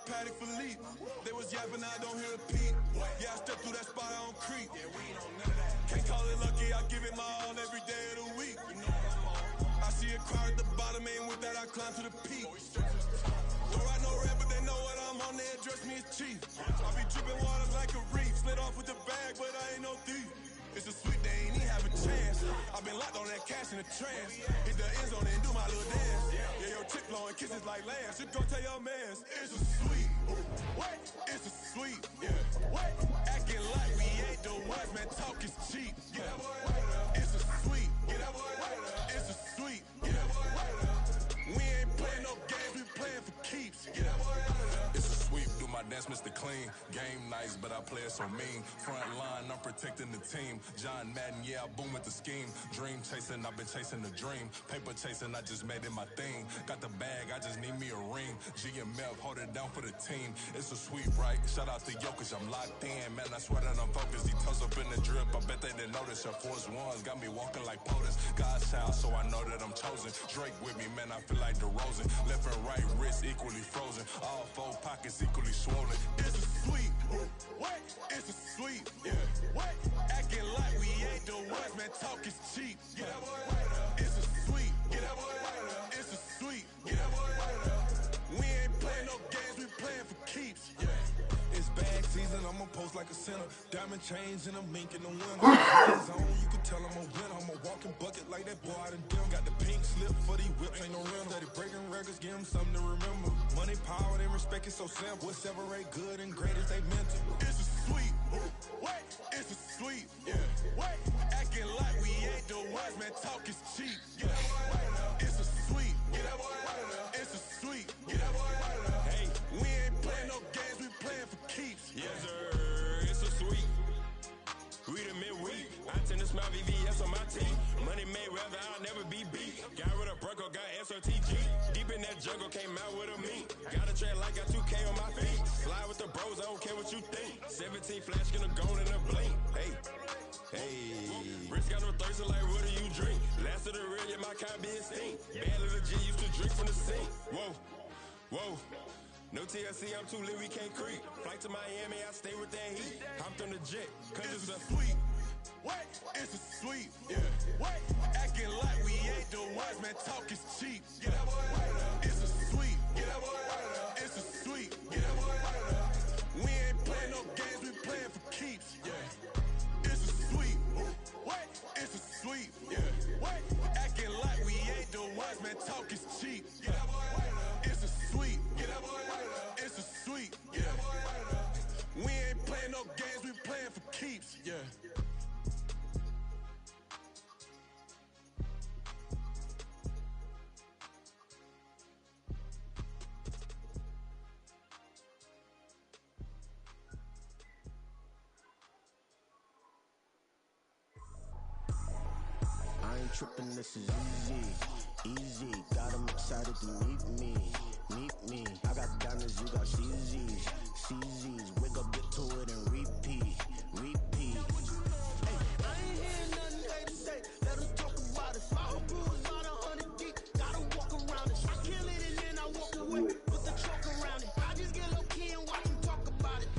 paddock for leap. They was yapping, I don't hear a peep. Yeah, I step through that spot, I don't creep. Yeah, we ain't on none of that. Can't call it lucky, I give it my all every day of the week. You know what I'm on. I see a crowd at the bottom, and with that I climb to the peak. Don't write no rap, but they know what I'm on, they address me as chief. I be dripping water like a reef, slid off with the bag, but I ain't no thief. It's a sweet, they ain't even have a chance. I've been locked on that cash in a trance. Hit the end zone and do my little dance. Yeah, your chick blowing kisses like Lance. You go tell your mans, it's a sweet. What? It's a sweet. Yeah. What? Acting like we ain't the ones, man. Talk is cheap. Yeah. It's a sweet. Yeah. It's a sweet. Yeah. We ain't playing no games, we playing for keeps. Yeah. It's a sweep, do my dance, Mr. Clean. Game nice, but I play it so mean. Front line, I'm protecting the team. John Madden, yeah, I boom with the scheme. Dream chasing, I've been chasing the dream. Paper chasing, I just made it my thing. Got the bag, I just need me a ring. GMF, hold it down for the team. It's a sweep, right? Shout out to Jokic, I'm locked in. Man, I swear that I'm focused. He toes up in the drip, I bet they didn't notice. Your force ones got me walking like POTUS. God's child, so I know that I'm chosen. Drake with me, man, I feel like DeRozan. Left and right wrist equally frozen. All four pockets equally swollen. It's a sweet. What? It's a sweet. Yeah. What? Acting like we ain't the ones, man. Talk is cheap. Yeah. It's a sweet. Yeah. It's a sweet. Yeah. We ain't playing no games, we playing for keeps. Yeah. It's bag season, I'ma post like a center. Diamond chains and a mink in the winter. Zone, you can tell I'm a winner. I'm a walking bucket like that boy out in Dim. Got the pink slip for these whips, ain't no rental. Steady breaking records, give them something to remember. Money, power, and respect is so simple. What separate good and great is they mental. It's a sweet. What? It's a sweet. Yeah. What? Acting like we ain't the ones, man. Talk is cheap. Yeah. It's a sweet. It's a sweet. Hey, we ain't playing no games, we playing for keeps. Yes, sir. It's a sweet. We the midweek. I tend to smell VVS on my team. Money made rather, I'll never be beat. Got rid of Bronco, got SRTG. Deep in that jungle, came out with a meat. Got a track like got 2K on my feet. Slide with the bros, I don't care what you think. 17 flash, gonna go in a blink. Hey. Rich got no thirsty like what do you drink? Last of the real, yeah, my kind be extinct. Bad little G used to drink from the sink. Whoa. No TLC, I'm too lit, we can't creep. Flight to Miami, I stay with that heat. Hopped on the jet, cause it's a sweet. What? It's a sweet. Yeah. What? Acting like we ain't the ones, man. Talk is cheap. Yeah. It's a sweet. It's a sweet. We ain't playing no games, we playing for keeps. Yeah. It's a sweet. What? It's a sweet. Yeah. What? Acting like we ain't the ones, man. Talk is cheap. Yeah. It's a sweet. It's a sweet. Yeah. We ain't playing no games, we playing for keeps. Yeah. I ain't tripping, this is easy. Got 'em excited to meet me. I got diamonds, you got CZs. Wake up, get to it, and repeat. Hey, I ain't hearing nothing they say. Let us talk about it. Small crews about 100 deep. Gotta walk around it. I kill it and then I walk away. Put the truck around it. I just get low key and watch them talk about it.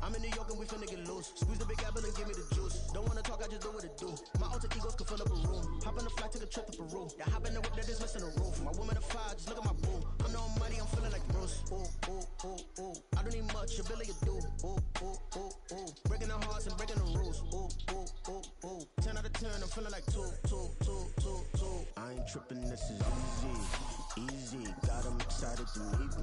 I'm in New York and we finna get loose. Squeeze the big apple and give me the juice. Don't wanna talk, I just do what it do. My alter egos could fill up a room. Hop on the flight, take a trip to Peru. Yeah, hop in the whip that is missing a roof. My woman a fire, just look at my boo. I'm no money, I'm feeling like Bruce. Ooh. I don't need much, ability to do. Ooh. Breaking the hearts and breaking the rules. Ooh. 10 out of 10, I'm feeling like 2. I ain't tripping, this is easy. Got 'em excited to meet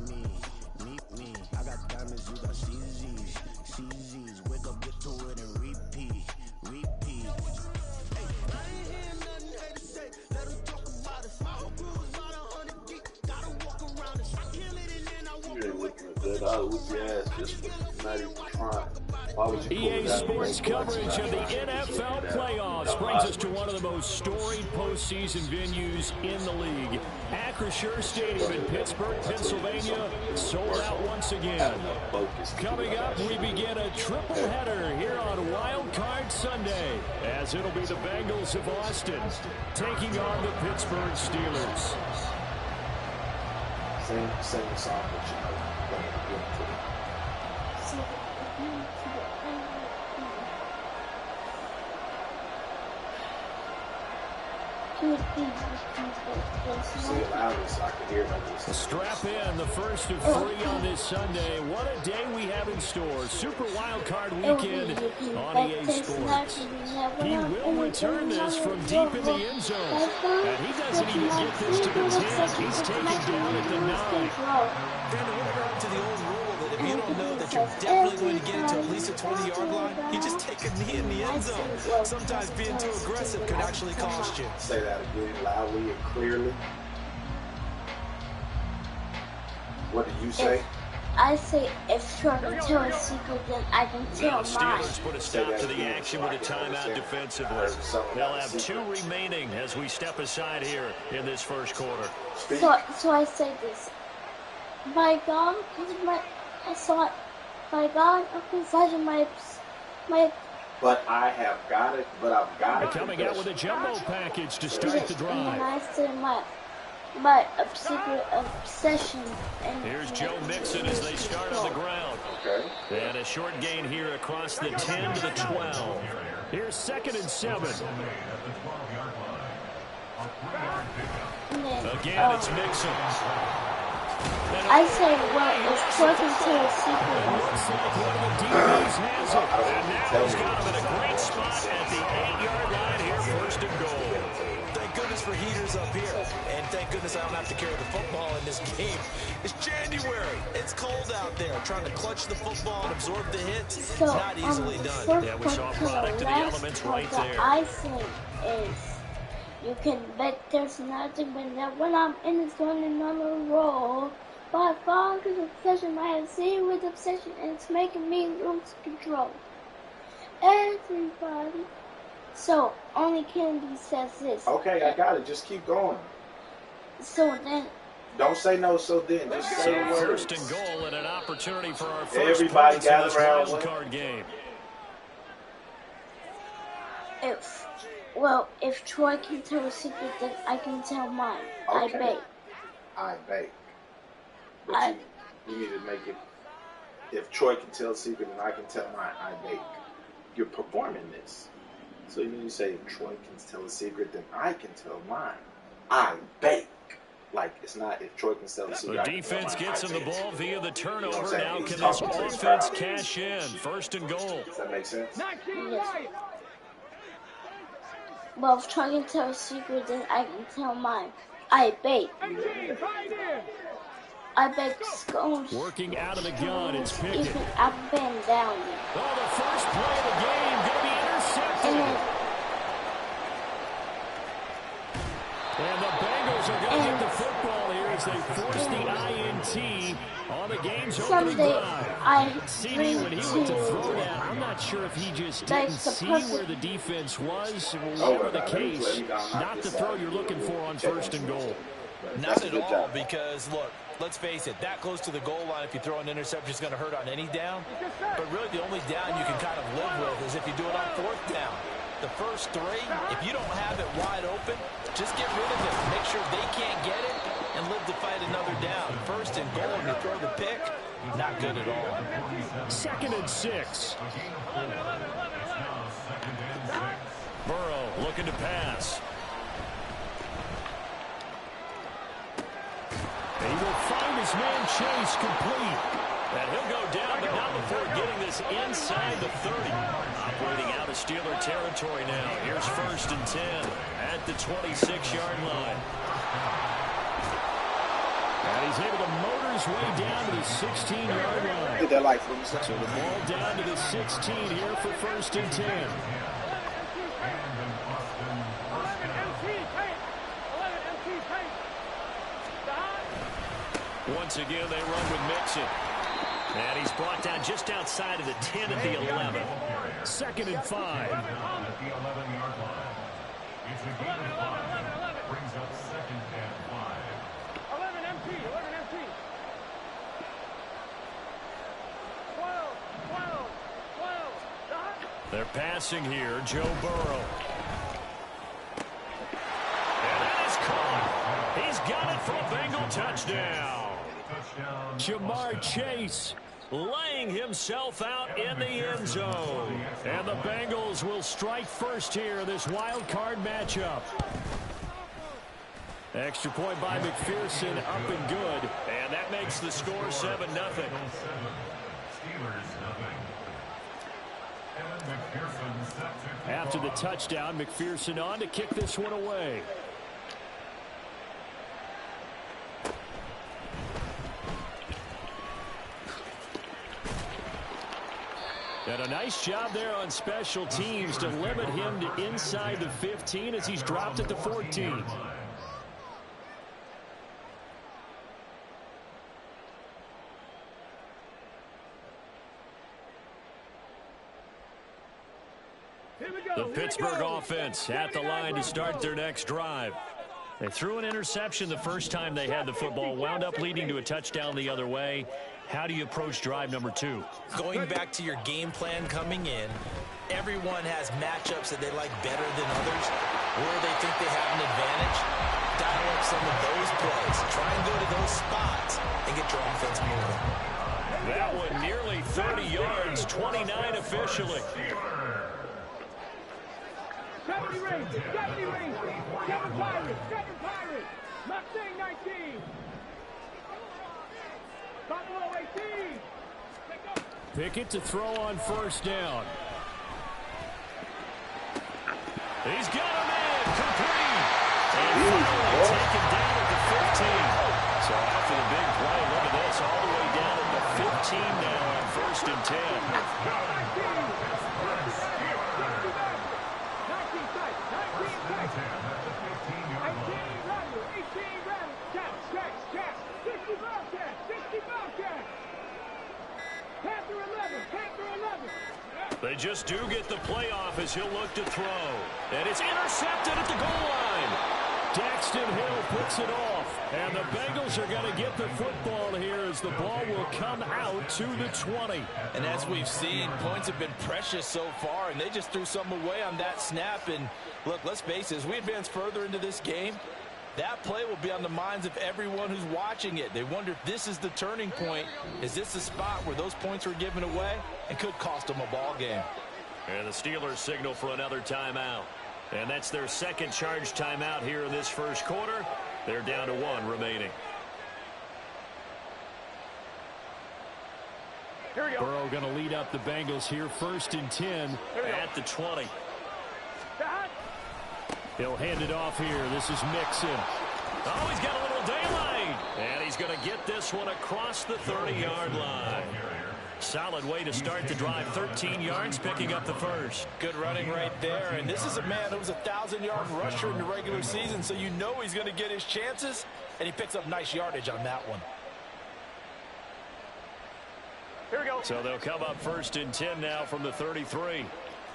me. I got diamonds, you got CZs. Wake up, get to it, and repeat. Hey, I ain't hearing nothing they say. Let us talk about it. Small crews about 100 deep. Gotta walk around it. I kill it and then I walk away. Good. I'll whip your ass just not even trying. EA Sports coverage of the NFL playoffs brings us to one of the most storied postseason venues in the league. Acrisure Stadium in Pittsburgh, Pennsylvania, sold out once again. Coming up, we begin a triple header here on Wild Card Sunday, as it'll be the Bengals of Austin taking on the Pittsburgh Steelers. Sing the song that you know when you get to it. So, Say it loudly so I can hear it. Strap in, the first of 3 on this Sunday. What a day we have in store. Super Wild Card Weekend on EA Sports. He will return this from deep in the end zone. And he doesn't even get this to the 10. He's taken down at the 9. Brandon, whatever happened to the old rule that if you don't know that you're definitely going to get it to at least a 20-yard line, you just take a knee in the end zone. Sometimes being too aggressive could actually cost you. Say that again loudly and clearly. What do you say? I say if Troy can tell a secret, then I can tell mine. Steelers put a stop to the action with a timeout defensively. They'll have 2 remaining as we step aside here in this first quarter. So I say this. By God, I saw it. By God, of possession, my. But I have got it. But I've got it. Coming out with a jumbo package to start the drive. And I say my secret obsession. And here's Joe Mixon as they start on the ground. Okay. And a short gain here across the 10 to the 12. Here's 2nd and 7. Again, it's Mixon. I say, well, if Troy can tell a secret. Looks like one of the DBs has it. And now he's got him in a great spot at the 8-yard line here, 1st and goal. Thank goodness for heaters up here. And thank goodness I don't have to carry the football in this game. It's January. It's cold out there. Trying to clutch the football and absorb the hits, So, not easily done. Yeah, we saw a product of the elements right there. The icing is, you can bet there's nothing but that when I'm in this one another role. But Father's obsession, I have seen with obsession, and it's making me lose control. Everybody. So, only Kennedy says this. Okay, I got it. Just keep going. So then. Don't say no, so then. Just say the words. 1st and goal and an opportunity for our first Everybody points in gather this around. wild card game. If Troy can tell a secret, then I can tell mine. Okay. I bake. I bake. But you need to make it. If Troy can tell a secret, then I can tell mine. I bake. You're performing this. So you need to say, if Troy can tell a secret, then I can tell mine. I bake. Like, it's not if Troy can tell a secret. The defense gets in the ball via the turnover. Now can this offense cash in? 1st and goal. Does that make sense? Yes. Well, if Troy can tell a secret, then I can tell mine. I bake. I bake scones. Working out of the gun, it's Pickett. Even up and down. Oh, the first play of the game going to be intercepted. And the Bengals are going to get the football here as they force the INT on the game's opening drive. CD, when he went to throw that, I'm not sure if he just didn't see where the defense was. Whatever the case, not the throw you're looking for on 1st and goal. Not at all, because, look, let's face it, that close to the goal line, if you throw an interception, is going to hurt on any down. But really, the only down you can kind of live with is if you do it on 4th down. The first 3, if you don't have it wide open, just get rid of it. Make sure they can't get it and live to fight another down. 1st and goal, and you throw the pick, not good at all. 2nd and 6. Burrow looking to pass. He will find his man Chase complete. And he'll go down, but not before getting this inside the 30. Operating out of Steeler territory now. Here's 1st and 10 at the 26-yard line. And he's able to motor his way down to the 16-yard line. So the ball down to the 16 here for 1st and 10. Once again, they run with Mixon. And he's brought down just outside of the 10 at the 11. 2nd and 5. They're passing here, Joe Burrow. And that is caught. He's got it for a Bengal touchdown. Ja'Marr Chase laying himself out in the end zone. And the Bengals will strike first here, this wild card matchup. Extra point by McPherson, up and good. And that makes the score 7-0. After the touchdown, McPherson on to kick this one away. And a nice job there on special teams to limit him to inside the 15 as he's dropped at the 14. The Pittsburgh offense at the line to start their next drive. They threw an interception the first time they had the football, wound up leading to a touchdown the other way. How do you approach drive number 2? Going back to your game plan coming in, everyone has matchups that they like better than others, where they think they have an advantage. Dial up some of those plays. Try and go to those spots and get your offense moving. That one nearly 30 yards, 29 officially. 70 range, 70 range, 7 Pirates, Mustang 19. Buffalo 18. Pickett to throw on first down. He's got a man, complete. And finally taken down at the 15. So after the big play, look at this, all the way down at the 15 now on 1st and 10. They just do get the playoff as he'll look to throw. And it's intercepted at the goal line. Daxton Hill puts it off. And the Bengals are going to get the football here as the ball will come out to the 20. And as we've seen, points have been precious so far, and they just threw something away on that snap. And look, let's face it, as we advance further into this game, that play will be on the minds of everyone who's watching it. They wonder if this is the turning point. Is this the spot where those points were given away and could cost them a ball game? And the Steelers signal for another timeout. And that's their second charge timeout here in this first quarter. They're down to 1 remaining. Here we go. Burrow going to lead up the Bengals here, 1st and 10 at the 20. He'll hand it off here. This is Mixon. Oh, he's got a little daylight. And he's going to get this one across the 30-yard line. Solid way to start the drive. 13 yards, picking up the first. Good running right there. And this is a man who was a 1,000-yard rusher in the regular season, so you know he's going to get his chances. And he picks up nice yardage on that one. Here we go. So they'll come up 1st and 10 now from the 33. 11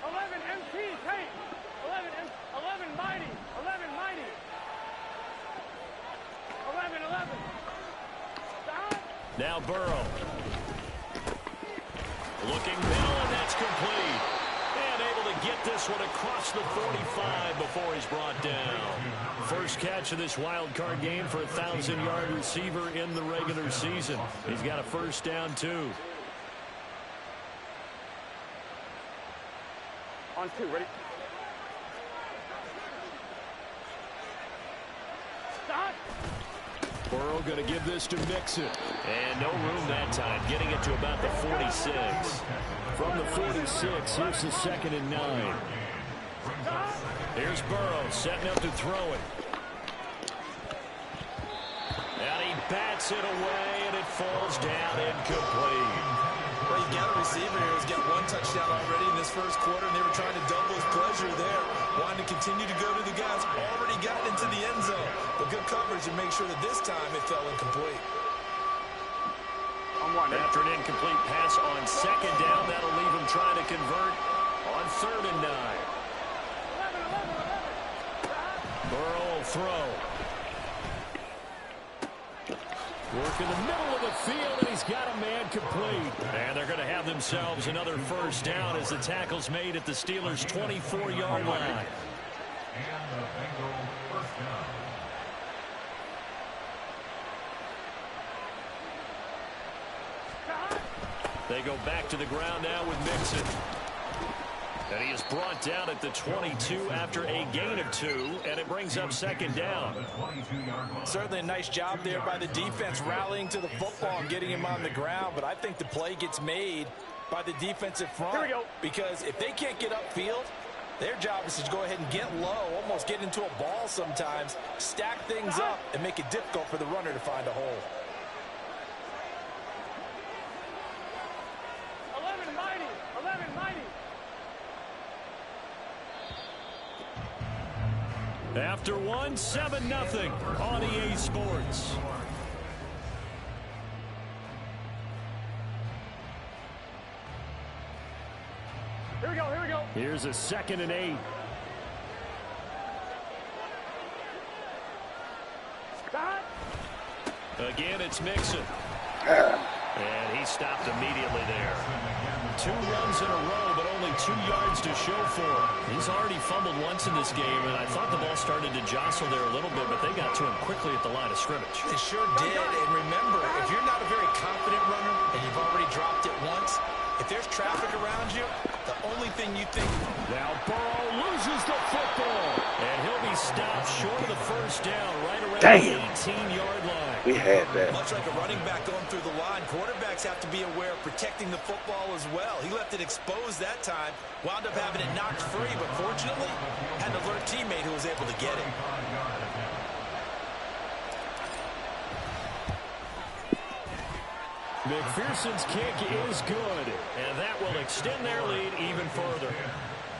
MT, hey. 11 mighty. 11. Stop. Now Burrow. Looking middle, and that's complete. And able to get this one across the 45 before he's brought down. First catch of this wild card game for a 1,000-yard receiver in the regular season. He's got a first down, too. On 2, ready? Stop. Burrow going to give this to Mixon. And no room that time, getting it to about the 46. From the 46, here's the 2nd and 9. Here's Burrow setting up to throw it. And he bats it away, and it falls down incomplete. Well, you got a receiver here who's got 1 touchdown already in this first quarter, and they were trying to double his pleasure there. Wanting to continue to go to the guys already got into the end zone. But good coverage to make sure that this time it fell incomplete. After an incomplete pass on 2nd down, that'll leave him trying to convert on 3rd and 9. Burrow will throw. Work in the middle of the field, and he's got a man complete. And they're going to have themselves another first down as the tackle's made at the Steelers' 24-yard line. And the Bengal first down. They go back to the ground now with Mixon. And he is brought down at the 22 after a gain of 2, and it brings up second down. Certainly a nice job there by the defense rallying to the football and getting him on the ground, but I think the play gets made by the defensive front because if they can't get upfield, their job is to go ahead and get low, almost get into a ball sometimes, stack things up, and make it difficult for the runner to find a hole. 11 mighty. 11 mighty. After one, 7-0 on EA Sports. Here we go. Here we go. Here's a 2nd and 8. Stop. Again, it's Mixon. And he stopped immediately there. 2 runs in a row, but only 2 yards to show for him. He's already fumbled once in this game, and I thought the ball started to jostle there a little bit, but they got to him quickly at the line of scrimmage. They sure did, and remember, if you're not a very confident runner and you've already dropped it once, if there's traffic around you, the only thing you think... Now Burrow loses the football, and he'll be stopped short of the first down right around the 18-yard line. We had that. Much like a running back going through the line, quarterbacks have to be aware of protecting the football as well. He left it exposed that time, wound up having it knocked free, but fortunately had an alert teammate who was able to get it. McPherson's kick is good, and that will extend their lead even further.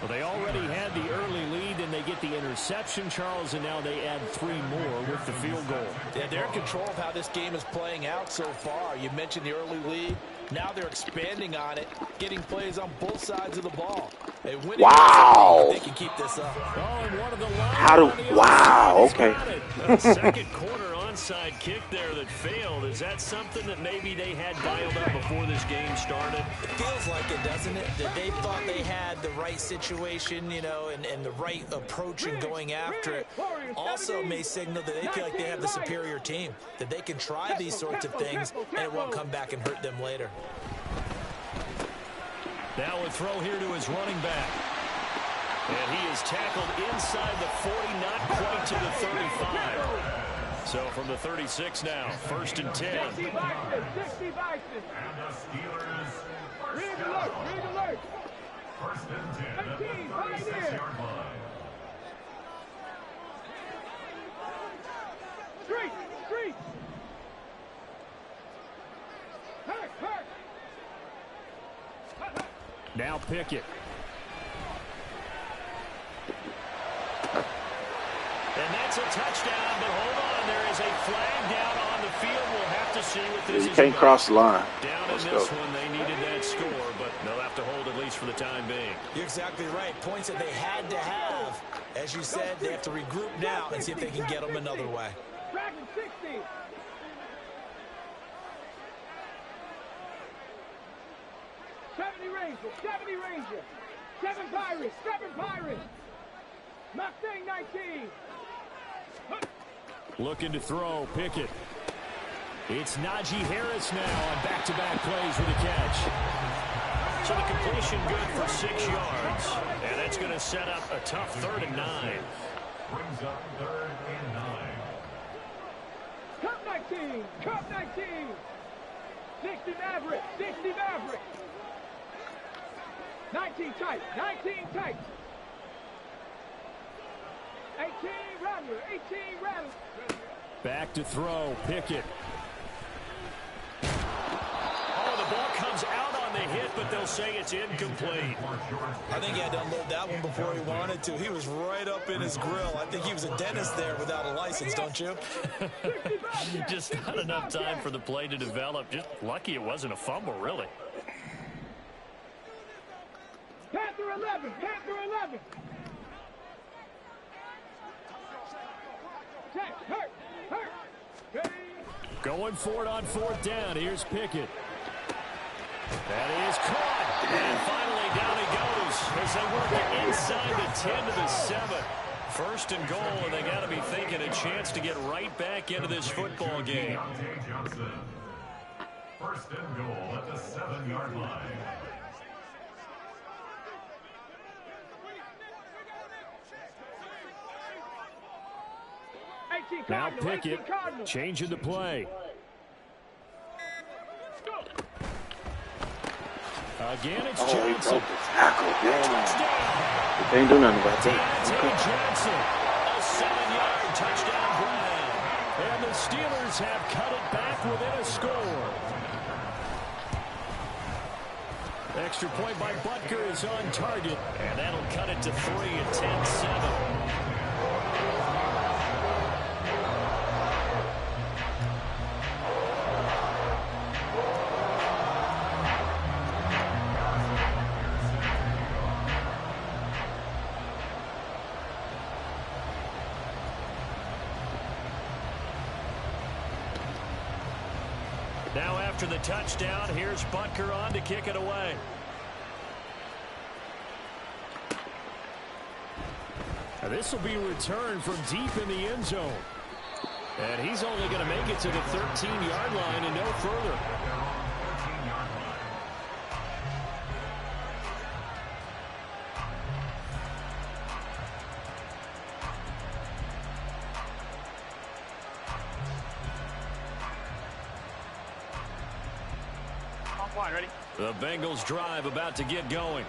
Well, they already had the early lead, and they get the interception, Charles, and now they add 3 more with the field goal. Yeah, they're in control of how this game is playing out so far. You mentioned the early lead. Now they're expanding on it, getting plays on both sides of the ball. Wow. They can keep this up. Oh, and one of the lines How do... Wow, okay. A second quarter onside kick there that failed. Is that something that maybe they had dialed up before this game started? It feels like it, doesn't it? That they thought they had the right situation, you know, and the right approach in going after it. Also may signal that they feel like they have the superior team, that they can try these sorts of things and it won't come back and hurt them later. Now a throw here to his running back. And he is tackled inside the 40, not quite to the 35. So from the 36 now, 1st and 10. 60 boxes. 60 boxes. And the Steelers first Read down. alert. Read alert. 1st and 10 18, at right the there. 36-yard line. Street. Street. Hurt. Hurt. Now Pickett. And that's a touchdown, but hold on. There is a flag down on the field. We'll have to see what this is. You can't cross the line. Down Let's in this go. one, they needed that score, but they'll have to hold at least for the time being. You're exactly right. Points that they had to have. As you said, they have to regroup now and see if they can get them another way. Dragon 60. Ranger, 70 Ranger, 7 Pirates, 7 Pirates, Mustang 19. Looking to throw, Pickett. It's Najee Harris now on back-to-back plays with a catch. So the completion good for 6 yards, and that's going to set up a tough 3rd and 9. Brings up 3rd and 9. Cup 19, Cup 19, 60 Maverick, 60 Maverick. 19 tight, 19 tight. 18 Rattler, 18 Rattler. Back to throw, Pickett. Oh, the ball comes out on the hit, but they'll say it's incomplete. I think he had to unload that one before he wanted to. He was right up in his grill. I think he was a dentist there without a license, don't you? Just not enough time for the play to develop. Just lucky it wasn't a fumble, really. Panther 11, Panther 11. Hurt, hurt. Going for it on 4th down. Here's Pickett. That is caught. And finally down he goes as they work it inside the 10 to the 7. 1st and goal, and they got to be thinking a chance to get right back into this football game. First and goal at the 7-yard line. Now Pickett changing the play. Again, it's Johnson. He broke the tackle. Damn. They can't do nothing about that. Johnson, a 7-yard touchdown grab. And the Steelers have cut it back within a score. Extra point by Butker is on target. And that'll cut it to 3 at 10-7. Now after the touchdown, here's Butker on to kick it away. Now this will be returned from deep in the end zone. And he's only going to make it to the 13-yard line and no further. Ready? The Bengals drive about to get going.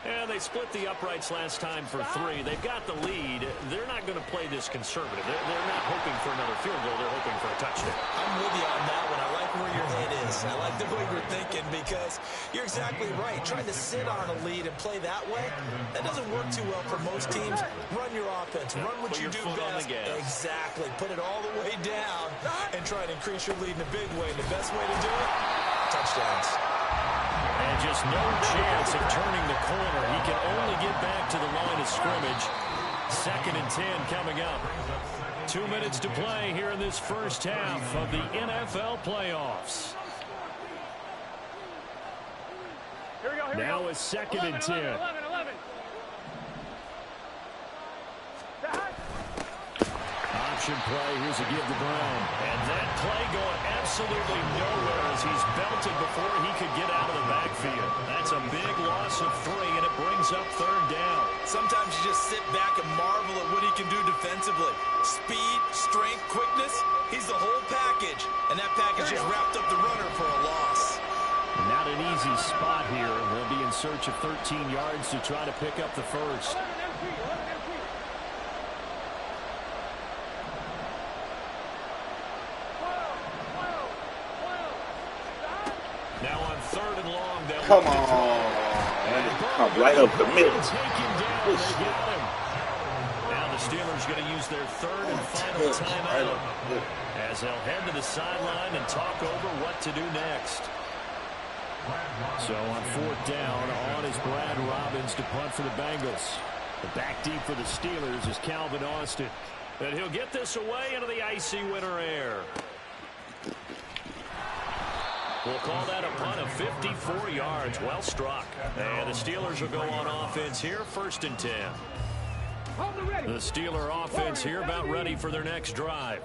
And they split the uprights last time for 3. They've got the lead. They're not going to play this conservative. They're not hoping for another field goal. They're hoping for a touchdown. I'm with you on that one. I like where your head is. I like the way you're thinking because you're exactly right. Trying to sit on a lead and play that way, that doesn't work too well for most teams. Run your offense. Run what you do best. Exactly. Put it all the way down and try and increase your lead in a big way. And the best way to do it, touchdowns. And just no chance of turning the corner. He can only get back to the line of scrimmage. 2nd and 10 coming up. 2 minutes to play here in this first half of the NFL playoffs. Here we go. Now it's 2nd and 10. 11. Option play. Here's a give to Brown. And that play going absolutely nowhere as he's belted before he could get out of the backfield. That's a big loss of 3, and it brings up 3rd down. Sometimes you just sit back and marvel at what he can do defensively. Speed, strength, quickness. He's the whole package. And that package just wrapped up the runner for a loss. Not an easy spot here. They'll be in search of 13 yards to try to pick up the first. Now on 3rd and long, they'll come on. Come right up the middle. Now the Steelers going to use their 3rd and final timeout as they'll head to the sideline and talk over what to do next. So on 4th down, on is Brad Robbins to punt for the Bengals. The back deep for the Steelers is Calvin Austin. And he'll get this away into the icy winter air. We'll call that a punt of 54 yards. Well struck. And the Steelers will go on offense here, 1st and 10. The Steeler offense here about ready for their next drive.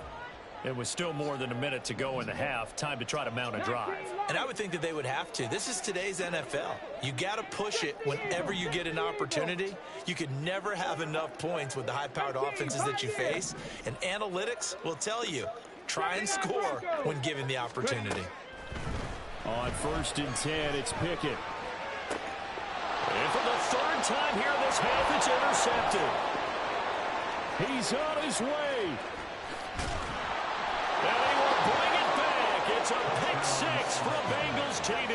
It was still more than a minute to go in the half. Time to try to mount a drive. And I would think that they would have to. This is today's NFL. You got to push it whenever you get an opportunity. You could never have enough points with the high-powered offenses that you face. And analytics will tell you, try and score when given the opportunity. On 1st and 10, it's Pickett. And for the 3rd time here this half, it's intercepted. He's on his way. And he will bring it back. It's a pick 6 for a Bengals TD.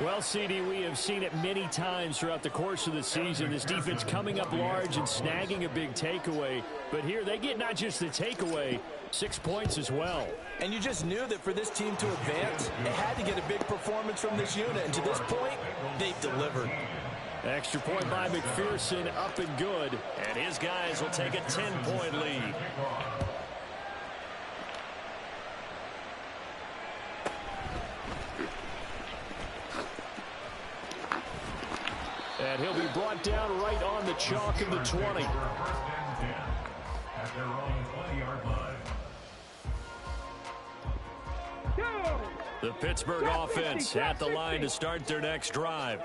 Well, CD, we have seen it many times throughout the course of the season. This defense coming up large and snagging a big takeaway. But here they get not just the takeaway, 6 points as well. And you just knew that for this team to advance, it had to get a big performance from this unit. And to this point, they've delivered. Extra point by McPherson, up and good. And his guys will take a 10-point lead. And he'll be brought down right on the chalk of the 20. At their own 20-yard line. The Pittsburgh offense at the line to start their next drive.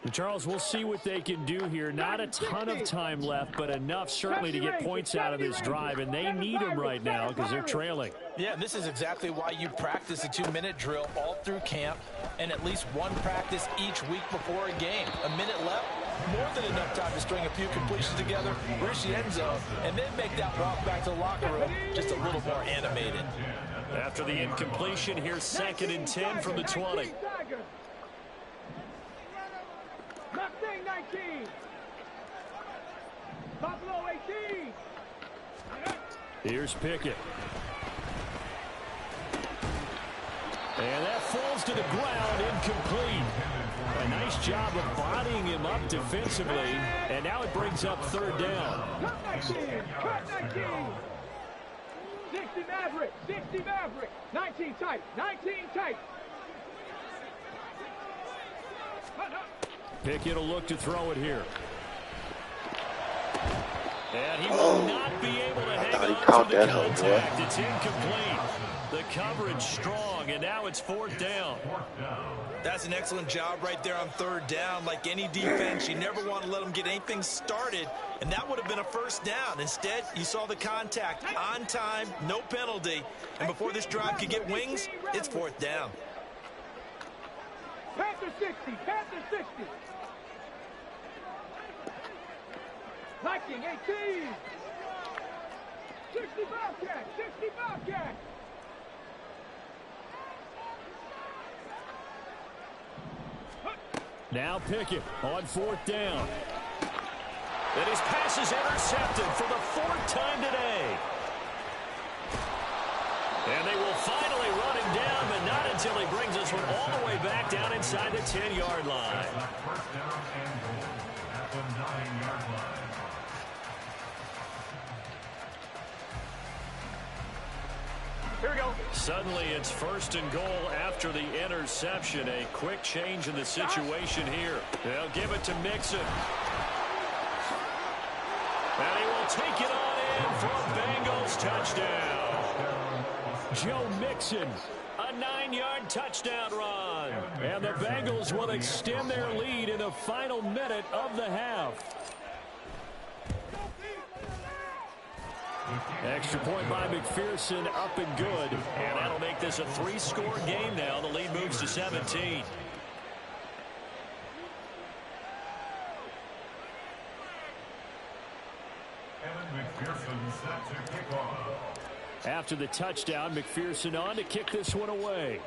And Charles, we'll see what they can do here. Not a ton of time left, but enough certainly to get points out of this drive, and they need them right now because they're trailing. Yeah, this is exactly why you practice a 2-minute drill all through camp and at least one practice each week before a game. A minute left, more than enough time to string a few completions together, reach the end zone, and then make that walk back to the locker room just a little more animated. After the incompletion, here's 2nd and 10 from the 20. Mustang 19. Buffalo 18. Here's Pickett. And that falls to the ground, incomplete. A nice job of bodying him up defensively, and now it brings up 3rd down. Cut 19. Cut 19. 60 Maverick. 60 Maverick. 19 tight. 19 tight. Pickett will look to throw it here. And he will not be able to hang on to the contact. It's incomplete. The coverage strong, and now it's 4th down. That's an excellent job right there on 3rd down. Like any defense, you never want to let them get anything started, and that would have been a 1st down. Instead, you saw the contact on time, no penalty, and before this drive could get wings, it's 4th down. Panther 60. Panther 60. Viking 18. 60 Bobcat. 60 Bobcat. Now Pickett on 4th down. And his pass is intercepted for the 4th time today. And they will finally run him down, but not until he brings this one all the way back down inside the 10-yard line. 1st down and goal at the 9-yard line. Here we go. Suddenly it's 1st and goal after the interception. A quick change in the situation here. They'll give it to Mixon. And he will take it on in for a Bengals touchdown. Joe Mixon, a 9-yard touchdown run. And the Bengals will extend their lead in the final minute of the half. Extra point by McPherson, up and good. And that'll make this a 3-score game now. The lead moves to 17. McPherson set to kick off. After the touchdown, McPherson on to kick this one away.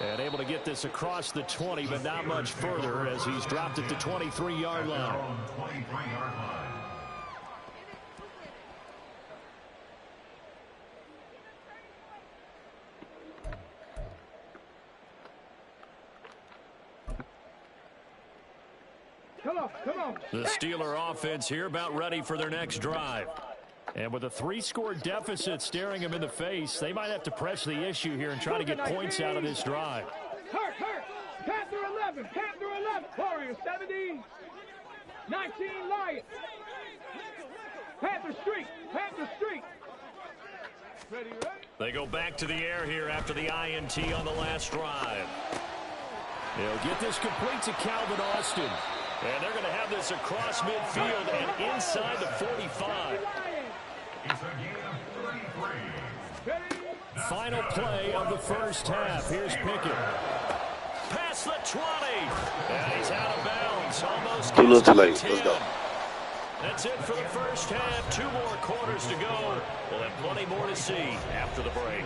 And able to get this across the 20, but not much further as he's dropped it to 23-yard line. 23-yard line. Come on. The Steeler offense here about ready for their next drive. And with a 3-score deficit staring them in the face, they might have to press the issue here and try to get points out of this drive. Hurt. Panther 11. Panther 11. Warriors 17. 19 Lions. Panther Street. Ready. They go back to the air here after the INT on the last drive. They'll get this complete to Calvin Austin. And they're going to have this across midfield and inside the 45. It's a gain of 33. Final play of the first half. Here's Pickett. Past the 20. And he's out of bounds. Almost Too little too late. Let's go. That's it for the first half. 2 more quarters to go. We'll have plenty more to see after the break.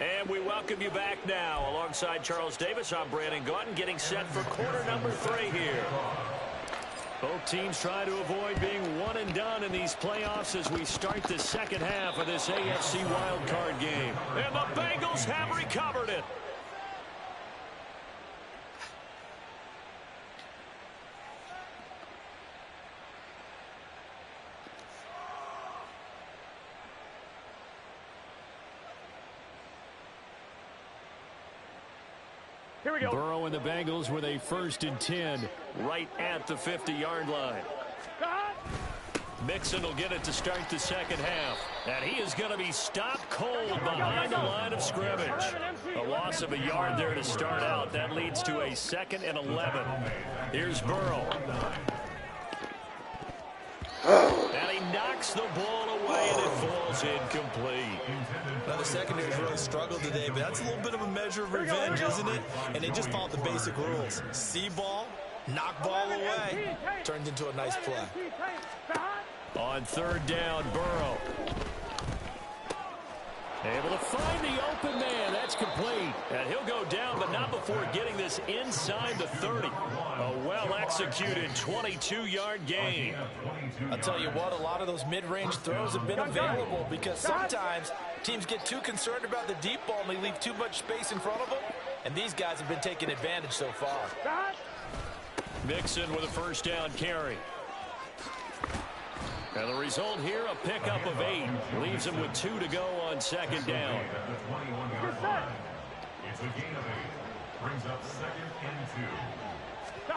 And we welcome you back now. Alongside Charles Davis, I'm Brandon Gaudin, getting set for quarter number 3 here. Both teams try to avoid being one and done in these playoffs as we start the second half of this AFC wildcard game. And the Bengals have recovered it. Here we go. Burrow and the Bengals with a 1st and 10 right at the 50-yard line. Mixon will get it to start the second half. And he is going to be stopped cold behind the line of scrimmage. A loss of a yard there to start out. That leads to a 2nd and 11. Here's Burrow. And he knocks the ball away, and it falls incomplete. Now, the secondary's really struggled today, but that's a little bit of a measure of revenge, isn't it? And they just followed the basic rules. See ball, knock ball away. Turns into a nice play. On 3rd down, Burrow. Able to find the open man. That's complete. And he'll go down, but not before getting this inside the 30. A well-executed 22-yard gain. I'll tell you what, a lot of those mid-range throws have been available because sometimes teams get too concerned about the deep ball and they leave too much space in front of them. And these guys have been taking advantage so far. Mixon with a 1st down carry. And the result here, a pickup of 8. Leaves him with 2 to go on 2nd down. It's a gain of 8. Brings up 2nd and 2.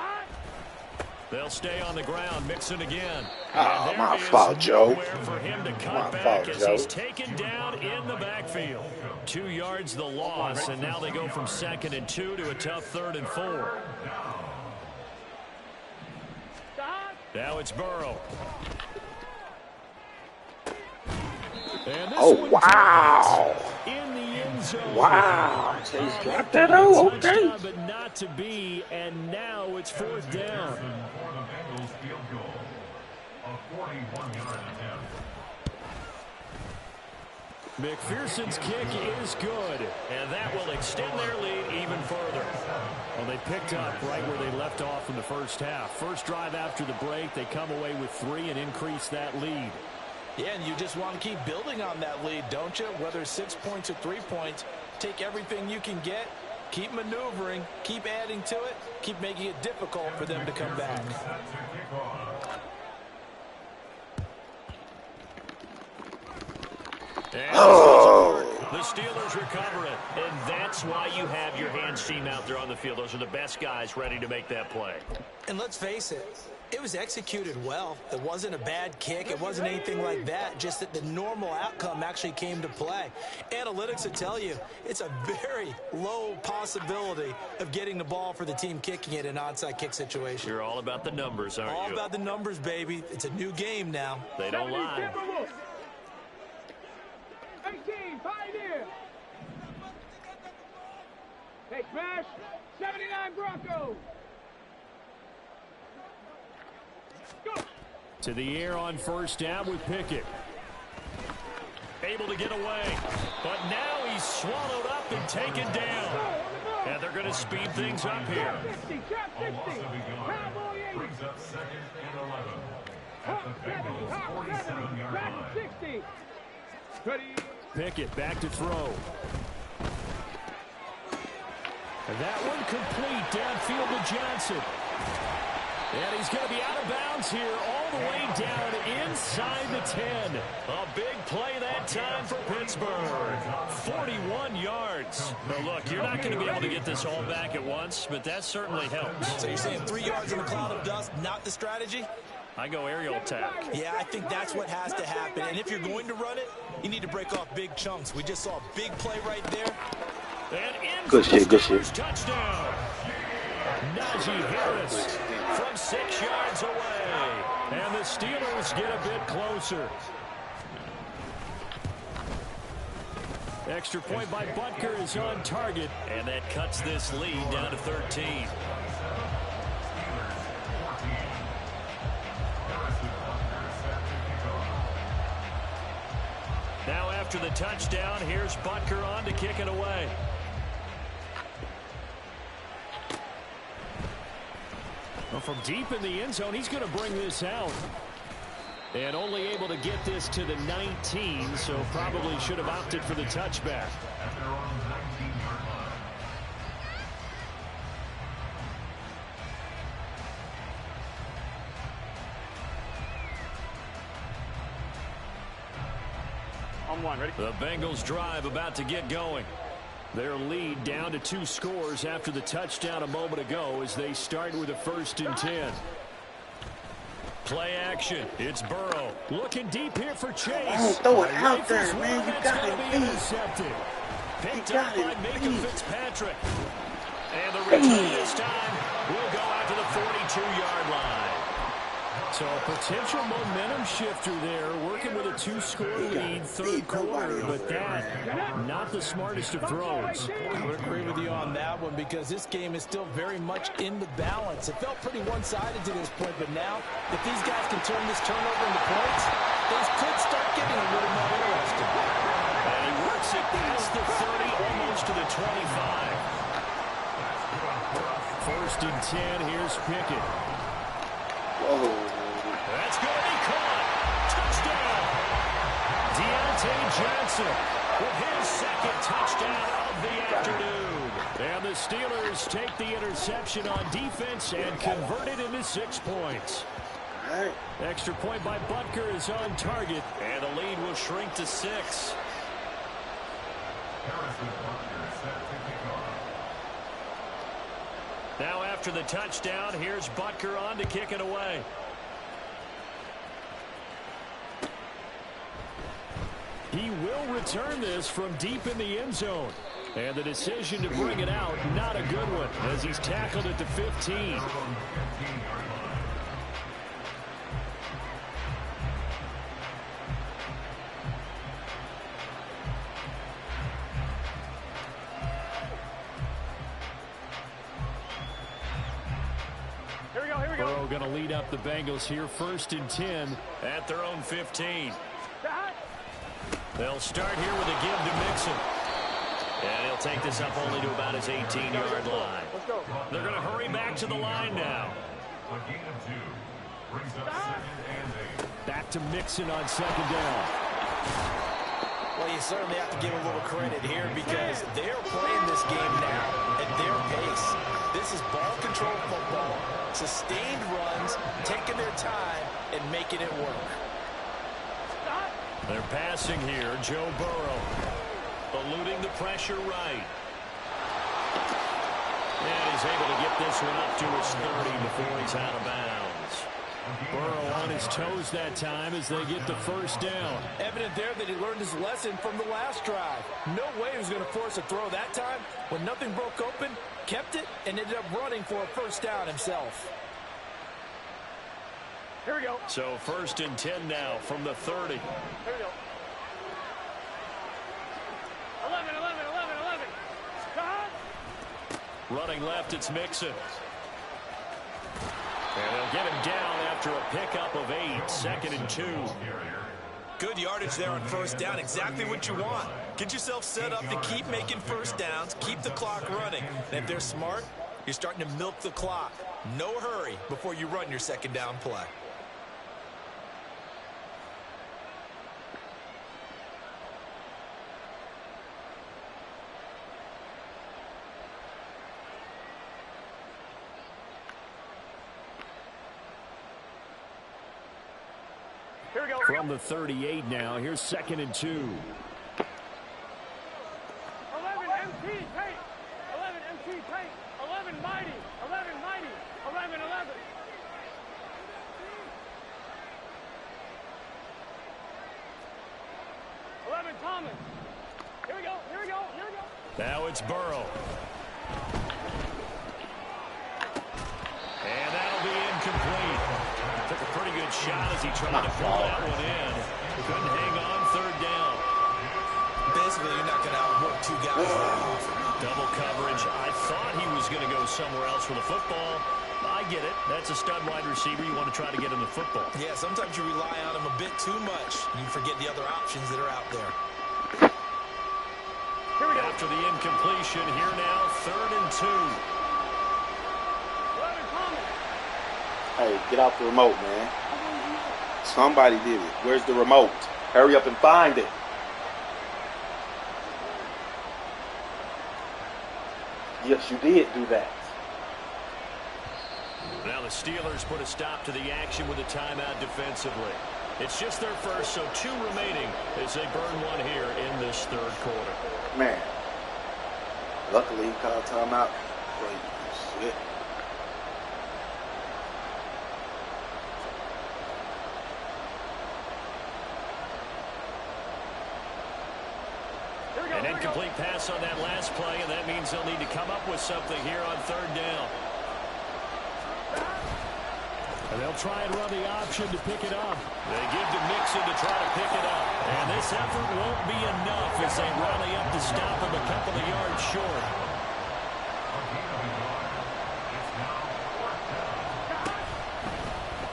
They'll stay on the ground. Mixon again. Oh, my fault, Joe. For him to cut back as he's taken down in the backfield. 2 yards the loss, and now they go from 2nd and 2 to a tough 3rd and 4. Now it's Burrow. Oh, wow. In the end zone. Wow. So he's dropped that out, okay. But not to be, and now it's 4th down. For the Bengals field goal. A 41-yard attempt. McPherson's kick is good, and that will extend their lead even further. Well, they picked up right where they left off in the first half. First drive after the break, they come away with 3 and increase that lead. Yeah, and you just want to keep building on that lead, don't you? Whether 6 points or 3 points, take everything you can get, keep maneuvering, keep adding to it, keep making it difficult for them to come back. The Steelers recover it, and that's why you have your hands team out there on the field. Those are the best guys ready to make that play. And let's face it, it was executed well. It wasn't a bad kick. It wasn't anything like that, just that the normal outcome actually came to play. Analytics will tell you it's a very low possibility of getting the ball for the team kicking it in an onside kick situation. You're all about the numbers, aren't you? All about the numbers, baby. It's a new game now. They don't lie. 18, Pioneer. Hey, smash. 79 Broncos. Go. To the air on 1st down with Pickett. Able to get away. But now he's swallowed up and taken down. And they're going to speed things up here. Brings up 2nd and 11. At the Bengals 47-yard line. 60. Ready. Pickett back to throw. And that one complete downfield to Johnson. And he's going to be out of bounds here all the way down inside the 10. A big play that time for Pittsburgh. 41 yards. Now look, you're not going to be able to get this all back at once, but that certainly helps. So you're saying 3 yards in a cloud of dust, not the strategy? I go aerial attack. Yeah, I think that's what has to happen. And if you're going to run it, you need to break off big chunks. We just saw a big play right there. And in good shit, good shit. Touchdown. Najee Harris from 6 yards away. And the Steelers get a bit closer. Extra point by Butker is on target. And that cuts this lead down to 13. Now after the touchdown, here's Butker on to kick it away. Well, from deep in the end zone, he's going to bring this out. And only able to get this to the 19, so probably should have opted for the touchback. On 1, ready? The Bengals drive about to get going. Their lead down to 2 scores after the touchdown a moment ago as they start with a 1st and 10. Play action. It's Burrow. Looking deep here for Chase. Throw it out there, man. You got it intercepted. Picked up by Minka Fitzpatrick. And the return this time will go out to the 42-yard line. So a potential momentum shifter there, working with a 2-score lead, 3rd quarter, but that, not the smartest of throws. I would agree with you on that one because this game is still very much in the balance. It felt pretty one-sided to this point, but now, if these guys can turn this turnover into points, things could start getting a little more interesting. And he works it past the 30, almost to the 25. 1st and 10, here's Pickett. Whoa. That's going to be caught. Touchdown. Deontay Johnson with his 2nd touchdown of the afternoon. And the Steelers take the interception on defense and convert it into 6 points. Right. Extra point by Butker is on target, and the lead will shrink to 6. Now after the touchdown, here's Butker on to kick it away. He will return this from deep in the end zone. And the decision to bring it out, not a good one, as he's tackled at the 15. Here we go. Burrow going to lead up the Bengals here, 1st and 10 at their own 15. They'll start here with a give to Mixon. And he'll take this up only to about his 18-yard line. They're going to hurry back to the line now. A gain of 2 brings up 2nd and 8. Back to Mixon on 2nd down. Well, you certainly have to give a little credit here because they're playing this game now at their pace. This is ball control football. Sustained runs, taking their time, and making it work. They're passing here. Joe Burrow eluding the pressure right. And he's able to get this one up to his 30 before he's out of bounds. Burrow on his toes that time as they get the 1st down. Evident there that he learned his lesson from the last drive. No way he was going to force a throw that time. When nothing broke open, kept it, and ended up running for a 1st down himself. Here we go. So 1st and 10 now from the 30. Here we go. 11. Stop. Running left, it's Mixon. And they'll get him down after a pickup of 8, 2nd and 2. Good yardage there on 1st down. Exactly what you want. Get yourself set up to keep making 1st downs, keep the clock running. And if they're smart, you're starting to milk the clock. No hurry before you run your 2nd down play. Here we go. From the 38 now, here's 2nd and 2. 11 MT tape. 11 MT tape. 11 mighty. 11 mighty. 11. 11 Thomas. Here we go. Now it's Burrow. And that'll be incomplete. Took a pretty good shot as he tried to pull that one in. Couldn't hang on 3rd down. Basically, you're not going to outwork 2 guys very often. Double coverage. I thought he was going to go somewhere else with the football. I get it. That's a stud wide receiver. You want to try to get him the football. Yeah, sometimes you rely on him a bit too much. You forget the other options that are out there. Here we go. After the incompletion, here now, 3rd and 2. 11 Thomas. Hey, get out the remote, man. Somebody did it. Where's the remote? Hurry up and find it. Yes, you did do that. Now the Steelers put a stop to the action with a timeout defensively. It's just their first, so 2 remaining as they burn one here in this 3rd quarter. Man, Luckily, he called timeout. Wait, shit. An incomplete pass on that last play, and that means they'll need to come up with something here on third down. And they'll try and run the option to pick it up. They give to Mixon to try to pick it up. And this effort won't be enough as they rally up to stop him a couple of yards short.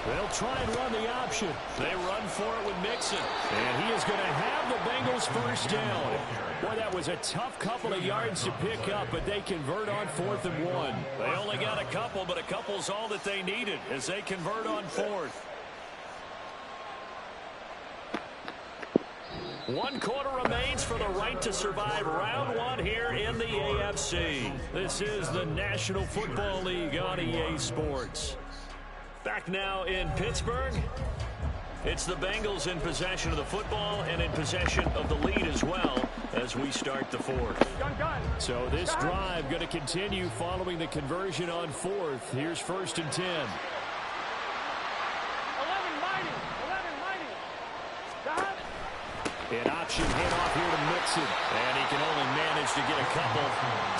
They'll try and run the option. They run for it with Mixon. And he is going to have the Bengals first down. Boy, that was a tough couple of yards to pick up, but they convert on 4th and 1. They only got a couple, but a couple's all that they needed as they convert on 4th. 1 quarter remains for the right to survive round 1 here in the AFC. This is the National Football League on EA Sports. Back now in Pittsburgh. It's the Bengals in possession of the football and in possession of the lead as well as we start the 4th. So this drive going to continue following the conversion on 4th. Here's 1st and 10. 11 mighty. An option handoff here to Mixon. And he can only manage to get a couple.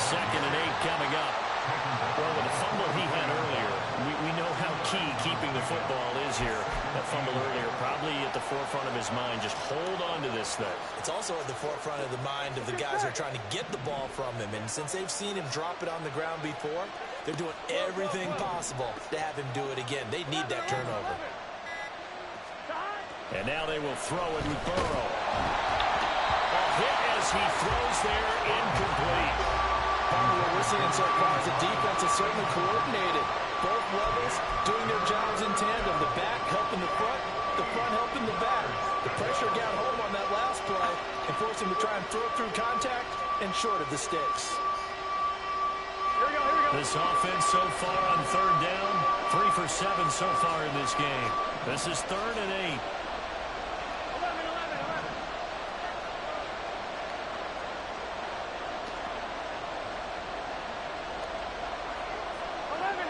2nd and 8 coming up. Well, with the fumble he had earlier, we know how key keeping the football is here. That fumble earlier probably at the forefront of his mind. Just hold on to this thing. It's also at the forefront of the mind of the guys who are trying to get the ball from him. And since they've seen him drop it on the ground before, they're doing everything possible to have him do it again. They need that turnover. And now they will throw it with Burrow. A hit as he throws there, incomplete. What we're seeing so far is the defense is certainly coordinated. Both levels doing their jobs in tandem. The back helping the front helping the back. The pressure got home on that last play and forced him to try and throw through contact and short of the sticks. Here we go. This offense so far on 3rd down, 3 for 7 so far in this game. This is 3rd and 8. 11.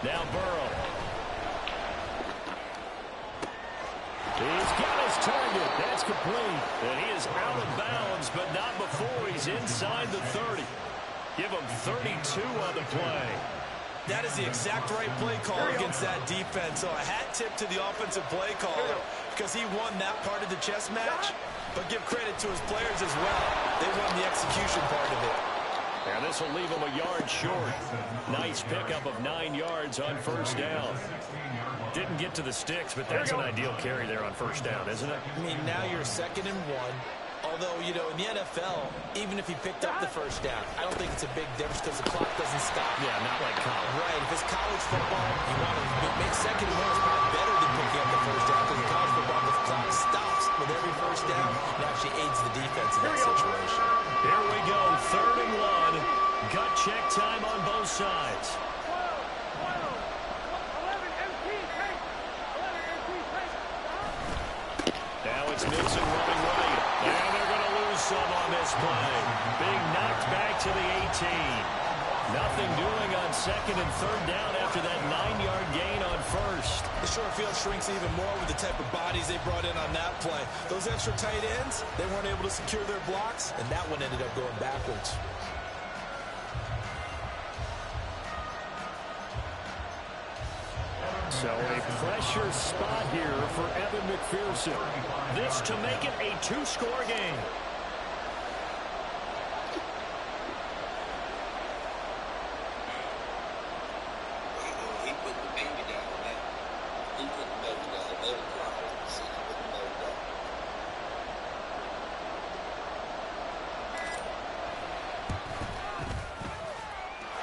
Now Burrow. He's got his target. That's complete. And he is out of bounds, but not before he's inside the 30. Give him 32 on the play. That is the exact right play call against that defense. So a hat tip to the offensive play caller because he won that part of the chess match. But give credit to his players as well. They won the execution part of it. And this will leave him a yard short. Nice pickup of 9 yards on 1st down. Didn't get to the sticks, but that's an ideal carry there on 1st down, isn't it? I mean, now you're 2nd and 1. Although, you know, in the NFL, even if he picked up the 1st down, I don't think it's a big difference because the clock doesn't stop. Yeah, not like college. Right. If it's college football, you want to make 2nd and 1 is probably better than picking up the 1st down because in college football, the clock stops with every 1st down. It actually aids the defense in that situation. Here we go, 3rd and 1. Gut check time on both sides. Now it's Mixon running right. And they're going to lose some on this play. Being knocked back to the 18. Nothing doing on 2nd and 3rd down after that 9-yard gain on 1st. The short field shrinks even more with the type of bodies they brought in on that play. Those extra tight ends, they weren't able to secure their blocks, and that one ended up going backwards. So a pressure spot here for Evan McPherson. This to make it a 2-score game. He put the baby down on that. He put the baby down. The baby cried. He put the baby down.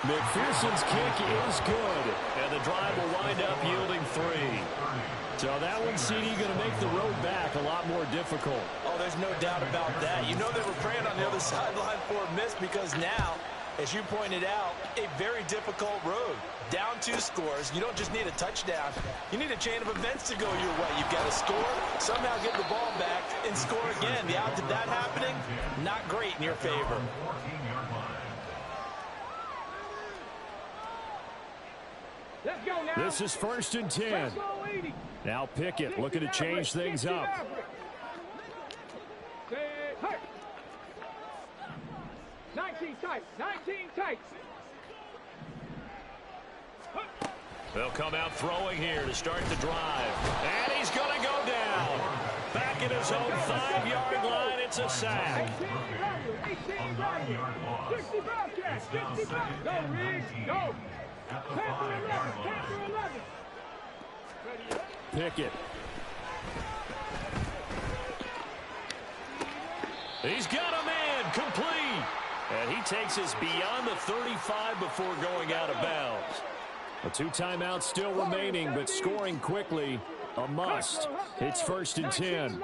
McPherson's kick is good, and the drive will wind up yielding 3. So that one, CD, going to make the road back a lot more difficult. Oh, there's no doubt about that. You know they were praying on the other sideline for a miss because now, as you pointed out, a very difficult road. Down 2 scores, you don't just need a touchdown. You need a chain of events to go your way. You've got to score, somehow get the ball back, and score again. The odds of that happening, not great in your favor. Let's go now. This is 1st and 10. Now Pickett looking to change things up. 19 tight, 19 tight. They'll come out throwing here to start the drive. And he's going to go down. Back at his own 5-yard line, it's a sack. 65 catch, 65. Go, Riggs, go. Panther 11. Pickett. He's got a man complete. And he takes us beyond the 35 before going out of bounds. A 2 timeouts still remaining, but scoring quickly, a must. It's 1st and 10.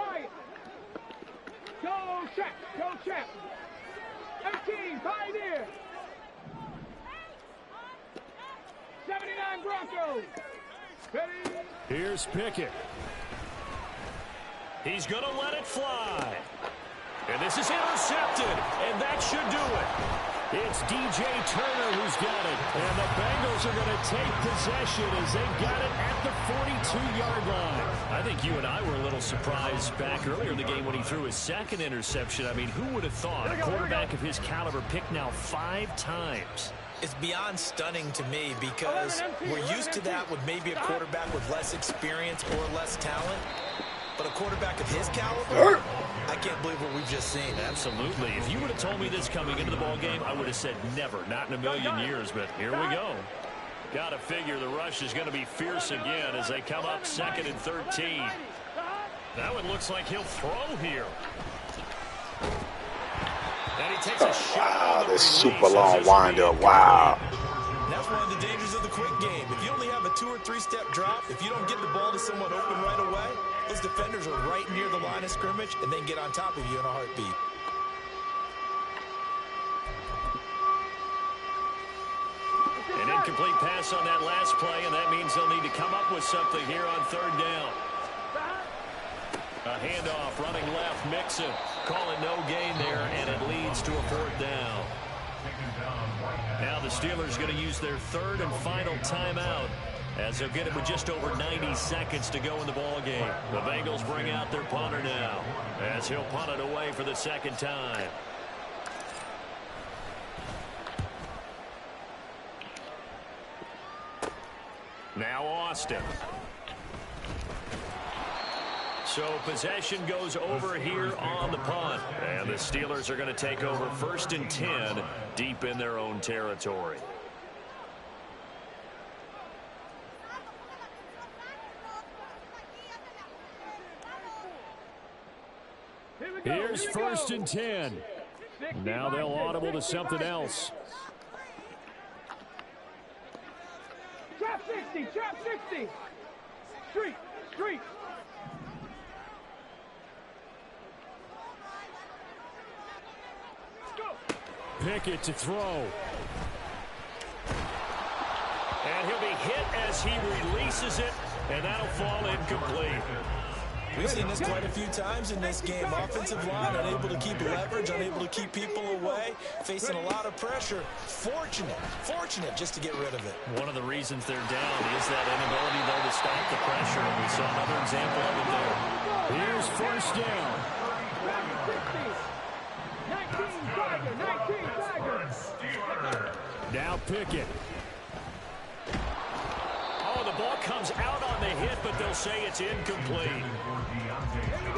Go, Chap. Go, Chap. 18, Pioneer. 79 Broncos. Ready? Here's Pickett. He's going to let it fly. And this is intercepted, and that should do it. It's DJ Turner who's got it, and the Bengals are going to take possession as they've got it at the 42-yard line. I think you and I were a little surprised back earlier in the game when he threw his 2nd interception. I mean, who would have thought a quarterback of his caliber picked now 5 times? It's beyond stunning to me because we're used to that with maybe a quarterback with less experience or less talent. But a quarterback of his caliber, I can't believe what we've just seen. Absolutely. If you would have told me this coming into the ball game, I would have said never, not in a million years. But here we go. Got to figure the rush is going to be fierce again as they come up 2nd and 13. That one looks like he'll throw here. And he takes a shot. Wow, this super long windup. Wow. That's one of the dangers of the quick game. If you only have a 2- or 3-step drop, if you don't get the ball to someone open right away, those defenders are right near the line of scrimmage and then get on top of you in a heartbeat. An incomplete pass on that last play, and that means they'll need to come up with something here on 3rd down. A handoff running left, Mixon. Call it no gain there, and it leads to a 4th down. Now the Steelers going to use their 3rd and final timeout as they'll get it with just over 90 seconds to go in the ball game. The Bengals bring out their punter now as he'll punt it away for the 2nd time. Now Austin. So possession goes over here on the punt. And the Steelers are going to take over 1st and 10 deep in their own territory. Here's 1st and 10. Now they'll audible to something else. Trap 60, trap 60. Street. Pickett to throw. And he'll be hit as he releases it, and that'll fall incomplete. We've seen this quite a few times in this game. Offensive line unable to keep leverage, unable to keep people away, facing a lot of pressure. Fortunate just to get rid of it. One of the reasons they're down is that inability, though, to stop the pressure. And we saw another example of it there. Here's 1st down. 19 Tiger. Now Pickett. Oh, the ball comes out on the hit, but they'll say it's incomplete.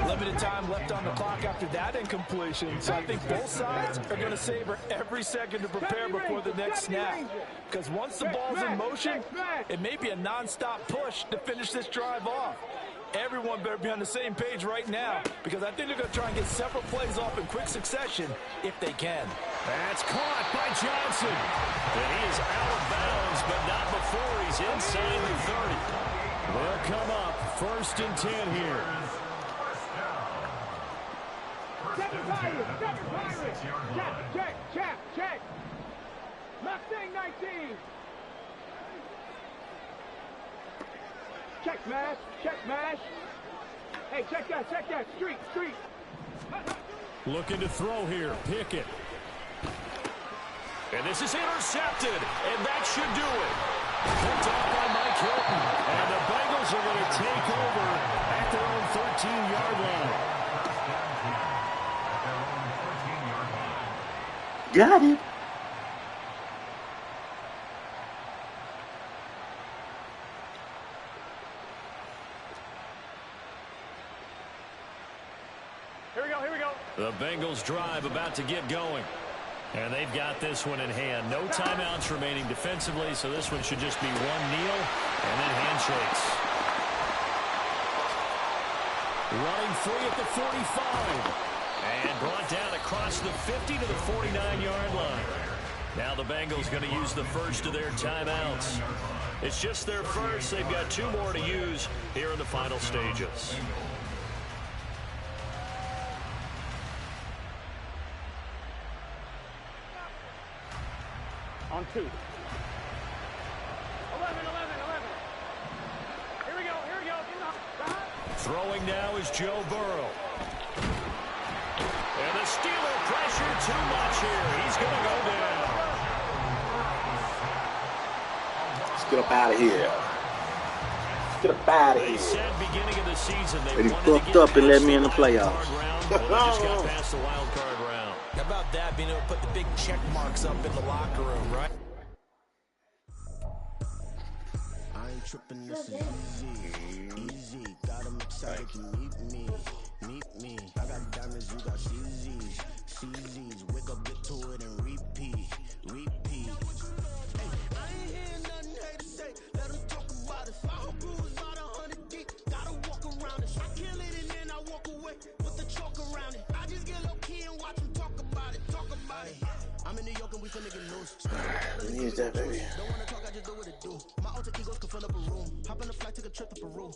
Limited time left on the clock after that incompletion. So I think both sides are going to savor every second to prepare before the next snap. Because once the ball's in motion, it may be a non-stop push to finish this drive off. Everyone better be on the same page right now, because I think they're going to try and get several plays off in quick succession if they can. That's caught by Johnson. And he is out of bounds, but not before he's inside the 30. They'll come up 1st and 10 here. Check. Mustang 19. Check smash. Check smash. Hey, check that. Street. Looking to throw here. Pickett. And this is intercepted. And that should do it. Picked off by Mike Hilton. And the Bengals are going to take over at their own 13-yard line. Got it. Here we go. The Bengals drive about to get going. And they've got this one in hand. No timeouts remaining defensively, so this one should just be one kneel and then handshakes. Running free at the 45. And brought down across the 50 to the 49-yard line. Now the Bengals going to use the first of their timeouts. It's just their first. They've got 2 more to use here in the final stages. On 2. 11. Here we go. Throwing now is Joe Burrow. And the Steeler pressure too much here. He's going to go down. Let's get up out of here. Let's get up out of here. They said beginning of the season they But he wanted fucked to get up and let me in the past the wild playoffs. card round. Well, they just got past the wild card round. How about that, being able to put the big check marks up in the locker room, right? I ain't tripping, this is easy. Got 'em excited to meet me. I got diamonds, you got CZs. Wake up, get to it, and repeat. Hey, I ain't hearing nothing haters say. Let them talk about it. Our crew is about 100 deep. Gotta walk around it. I kill it and then I walk away with the chalk around it. I just get low key and watch them talk about it. I'm in New York and we finna get loose. Use that, baby. Don't wanna talk, I just do what it do. My alter egos can fill up a room. Hop on a flight, take a trip to Peru.